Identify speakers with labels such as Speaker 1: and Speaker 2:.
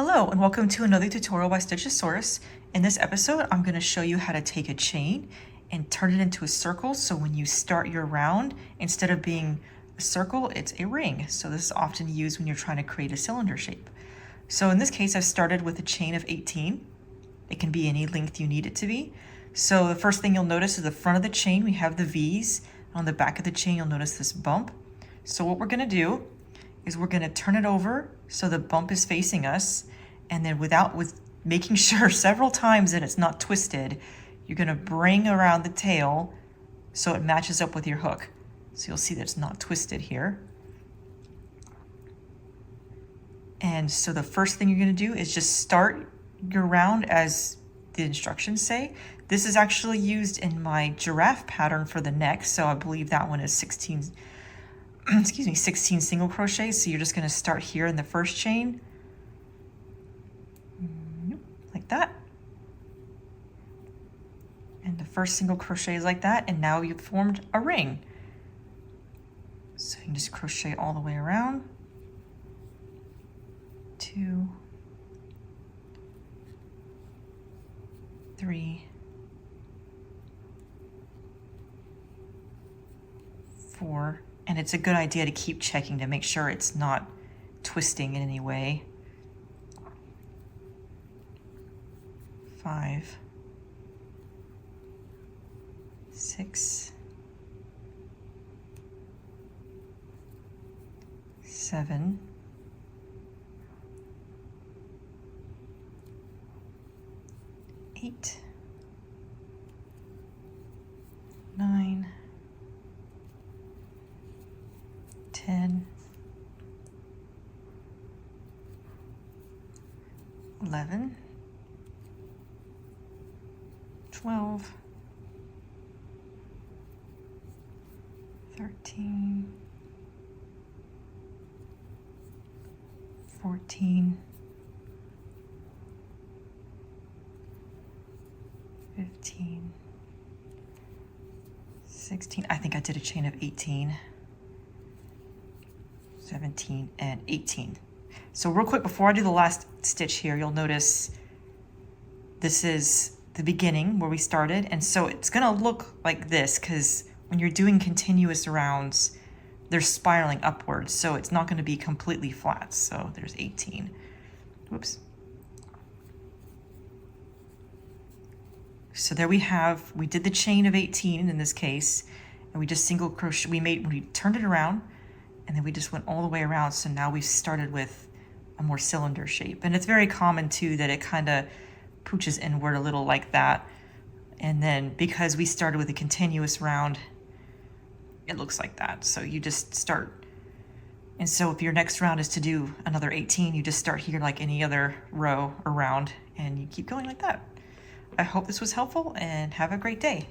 Speaker 1: Hello and welcome to another tutorial by Stitch-A-Saurus. In this episode, I'm going to show you how to take a chain and turn it into a circle. So when you start your round, instead of being a circle, it's a ring. So this is often used when you're trying to create a cylinder shape. So in this case, I've started with a chain of 18. It can be any length you need it to be. So the first thing you'll notice is the front of the chain, we have the V's. On the back of the chain, you'll notice this bump. So what we're going to do is we're going to turn it over so the bump is facing us, and then with making sure several times that it's not twisted, you're going to bring around the tail so it matches up with your hook. So you'll see that it's not twisted here. And so the first thing you're going to do is just start your round as the instructions say. This is actually used in my giraffe pattern for the neck, so I believe that one is 16 single crochets. So you're just going to start here in the first chain, like that. And the first single crochet is like that, and now you've formed a ring. So you can just crochet all the way around. 2, 3, 4. And it's a good idea to keep checking to make sure it's not twisting in any way. 5, 6, 7, 8, 9, 10, 11, 12, 13, 14, 15, 16. I think I did a chain of 18. 17 and 18. So real quick, before I do the last stitch here, you'll notice this is the beginning where we started. And so it's gonna look like this because when you're doing continuous rounds, they're spiraling upwards. So it's not gonna be completely flat. So there's 18. Whoops. So there we did the chain of 18 in this case, and we just single crochet, we turned it around, and then we just went all the way around. So now we've started with a more cylinder shape. And it's very common too that it kind of pooches inward a little like that. And then because we started with a continuous round, it looks like that. So you just start. And so if your next round is to do another 18, you just start here like any other row or round, and you keep going like that. I hope this was helpful, and have a great day.